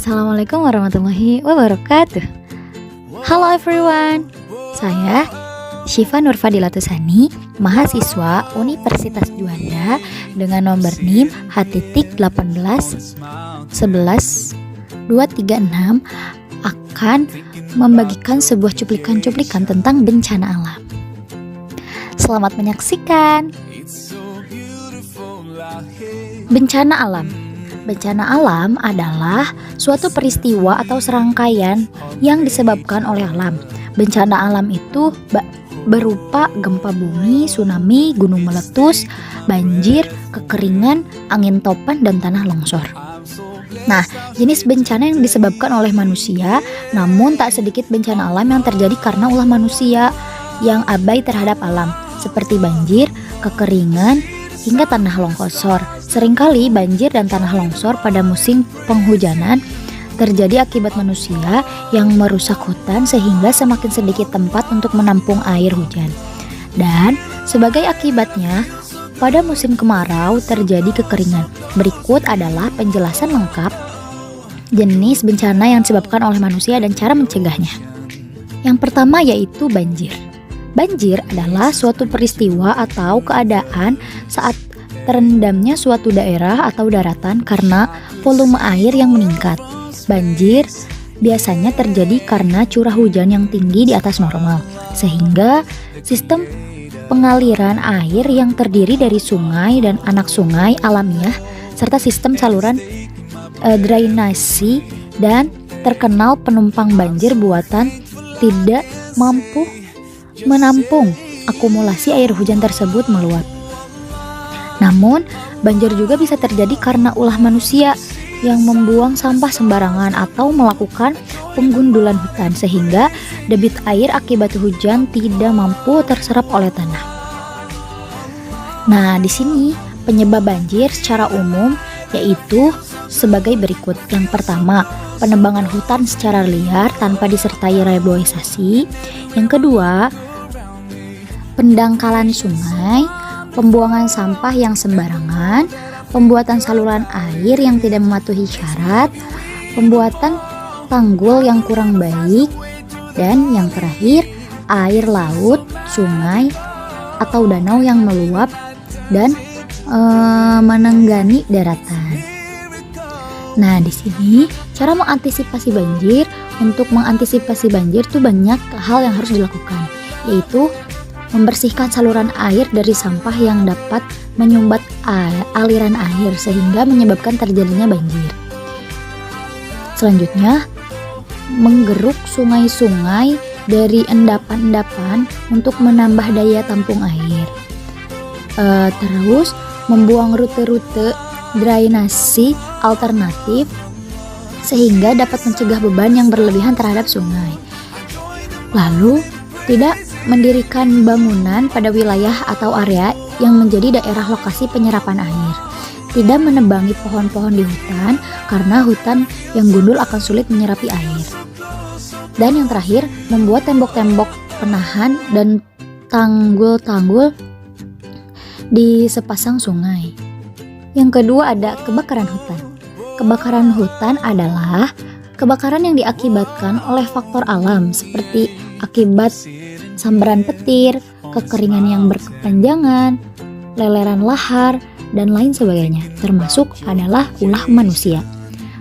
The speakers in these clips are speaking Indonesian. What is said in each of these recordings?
Assalamualaikum warahmatullahi wabarakatuh. Halo everyone, saya Syifa Nurfadilatusani, mahasiswa Universitas Juanda dengan nomor NIM H.1811-236 akan membagikan sebuah cuplikan-cuplikan tentang bencana alam. Selamat menyaksikan. Bencana alam. Bencana alam adalah suatu peristiwa atau serangkaian yang disebabkan oleh alam. Bencana alam itu berupa gempa bumi, tsunami, gunung meletus, banjir, kekeringan, angin topan, dan tanah longsor. Nah, jenis bencana yang disebabkan oleh manusia, namun tak sedikit bencana alam yang terjadi karena ulah manusia yang abai terhadap alam, seperti banjir, kekeringan, hingga tanah longsor. Seringkali banjir dan tanah longsor pada musim penghujanan terjadi akibat manusia yang merusak hutan sehingga semakin sedikit tempat untuk menampung air hujan. Dan sebagai akibatnya, pada musim kemarau terjadi kekeringan. Berikut adalah penjelasan lengkap jenis bencana yang disebabkan oleh manusia dan cara mencegahnya. Yang pertama yaitu banjir. Banjir adalah suatu peristiwa atau keadaan saat terendamnya suatu daerah atau daratan karena volume air yang meningkat. Banjir biasanya terjadi karena curah hujan yang tinggi di atas normal, sehingga sistem pengaliran air yang terdiri dari sungai dan anak sungai alamiah serta sistem saluran drainasi dan terkenal penumpang banjir buatan tidak mampu menampung akumulasi air hujan tersebut meluap. Namun, banjir juga bisa terjadi karena ulah manusia yang membuang sampah sembarangan atau melakukan penggundulan hutan sehingga debit air akibat hujan tidak mampu terserap oleh tanah. Nah, di sini penyebab banjir secara umum yaitu sebagai berikut. Yang pertama, penebangan hutan secara liar tanpa disertai reboisasi. Yang kedua, pendangkalan sungai, pembuangan sampah yang sembarangan, pembuatan saluran air yang tidak mematuhi syarat, pembuatan tanggul yang kurang baik, dan yang terakhir, air laut, sungai, atau danau yang meluap dan menenggani daratan. Nah, di sini cara mengantisipasi banjir. Untuk mengantisipasi banjir tuh banyak hal yang harus dilakukan, yaitu membersihkan saluran air dari sampah yang dapat menyumbat aliran air sehingga menyebabkan terjadinya banjir. Selanjutnya, menggeruk sungai-sungai dari endapan-endapan untuk menambah daya tampung air. Terus, membuang rute-rute drainasi alternatif sehingga dapat mencegah beban yang berlebihan terhadap sungai. Lalu, tidak mendirikan bangunan pada wilayah atau area yang menjadi daerah lokasi penyerapan air. Tidak menebangi pohon-pohon di hutan karena hutan yang gundul akan sulit menyerapi air. Dan yang terakhir, membuat tembok-tembok penahan dan tanggul-tanggul di sepasang sungai. Yang kedua ada kebakaran hutan. Kebakaran hutan adalah kebakaran yang diakibatkan oleh faktor alam seperti akibat sambaran petir, kekeringan yang berkepanjangan, leleran lahar, dan lain sebagainya, termasuk adalah ulah manusia.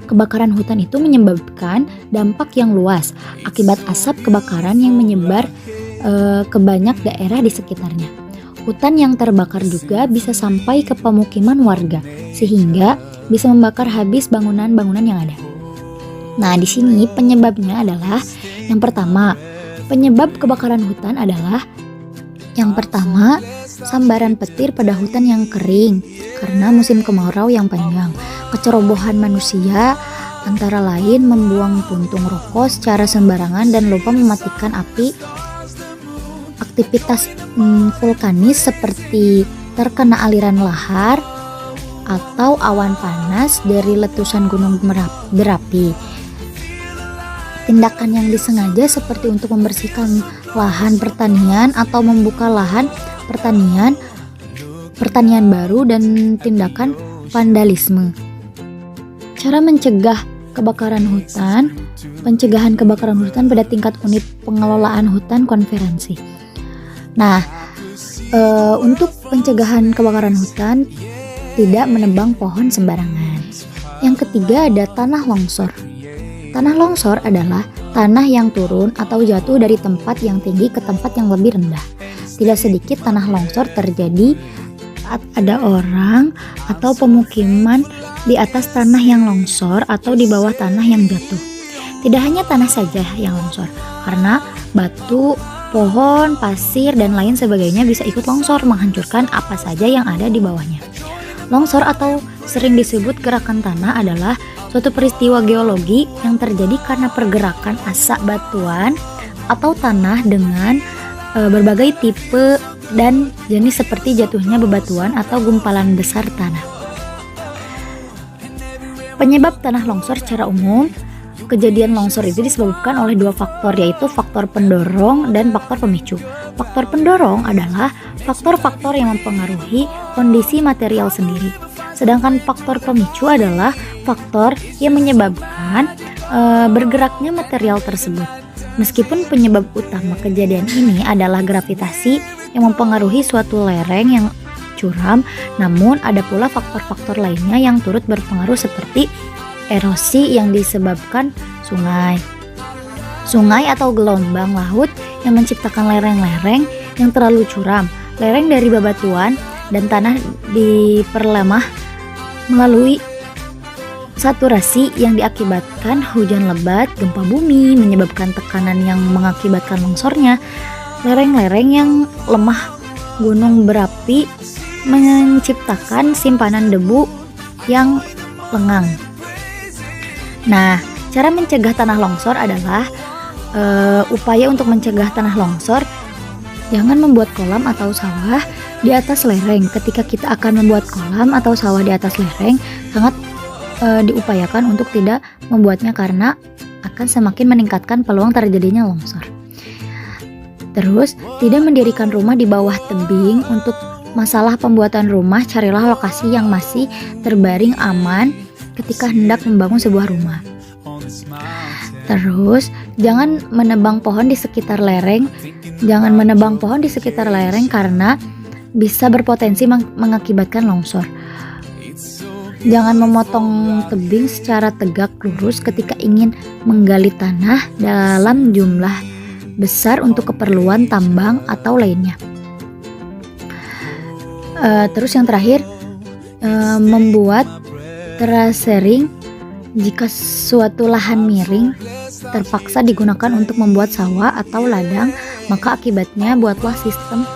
Kebakaran hutan itu menyebabkan dampak yang luas akibat asap kebakaran yang menyebar ke banyak daerah di sekitarnya. Hutan yang terbakar juga bisa sampai ke pemukiman warga, sehingga bisa membakar habis bangunan-bangunan yang ada. Nah, di sini penyebabnya adalah yang pertama, penyebab kebakaran hutan adalah yang pertama, sambaran petir pada hutan yang kering karena musim kemarau yang panjang. Kecerobohan manusia antara lain membuang puntung rokok secara sembarangan dan lupa mematikan api. Aktivitas vulkanis seperti terkena aliran lahar atau awan panas dari letusan gunung berapi. Tindakan yang disengaja seperti untuk membersihkan lahan pertanian atau membuka lahan pertanian baru dan tindakan vandalisme. Cara mencegah kebakaran hutan, pencegahan kebakaran hutan pada tingkat unit pengelolaan hutan konferensi. Nah, untuk pencegahan kebakaran hutan, tidak menebang pohon sembarangan. Yang ketiga ada tanah longsor. Tanah longsor adalah tanah yang turun atau jatuh dari tempat yang tinggi ke tempat yang lebih rendah. Tidak sedikit tanah longsor terjadi saat ada orang atau pemukiman di atas tanah yang longsor atau di bawah tanah yang jatuh. Tidak hanya tanah saja yang longsor, karena batu, pohon, pasir, dan lain sebagainya bisa ikut longsor menghancurkan apa saja yang ada di bawahnya. Longsor atau sering disebut gerakan tanah adalah suatu peristiwa geologi yang terjadi karena pergerakan asak batuan atau tanah dengan berbagai tipe dan jenis seperti jatuhnya bebatuan atau gumpalan besar tanah. Penyebab tanah longsor secara umum, kejadian longsor itu disebabkan oleh dua faktor, yaitu faktor pendorong dan faktor pemicu. Faktor pendorong adalah faktor-faktor yang mempengaruhi kondisi material sendiri. Sedangkan faktor pemicu adalah faktor yang menyebabkan bergeraknya material tersebut. Meskipun penyebab utama kejadian ini adalah gravitasi yang mempengaruhi suatu lereng yang curam, namun ada pula faktor-faktor lainnya yang turut berpengaruh seperti erosi yang disebabkan sungai. Sungai atau gelombang laut yang menciptakan lereng-lereng yang terlalu curam. Lereng dari bebatuan dan tanah diperlemah melalui saturasi yang diakibatkan hujan lebat, gempa bumi, menyebabkan tekanan yang mengakibatkan longsornya. Lereng-lereng yang lemah gunung berapi menciptakan simpanan debu yang lengang. Nah, cara mencegah tanah longsor adalah upaya untuk mencegah tanah longsor. Jangan membuat kolam atau sawah di atas lereng. Ketika kita akan membuat kolam atau sawah di atas lereng, sangat diupayakan untuk tidak membuatnya karena akan semakin meningkatkan peluang terjadinya longsor. Terus, tidak mendirikan rumah di bawah tebing. Untuk masalah pembuatan rumah, carilah lokasi yang masih terbaring aman ketika hendak membangun sebuah rumah. Terus, jangan menebang pohon di sekitar lereng. Jangan menebang pohon di sekitar lereng karena bisa berpotensi mengakibatkan longsor. Jangan memotong tebing secara tegak lurus ketika ingin menggali tanah dalam jumlah besar untuk keperluan tambang atau lainnya. Terus yang terakhir, membuat terasering. Jika suatu lahan miring terpaksa digunakan untuk membuat sawah atau ladang, maka akibatnya buatlah sistem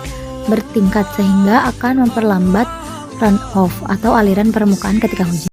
bertingkat sehingga akan memperlambat runoff atau aliran permukaan ketika hujan.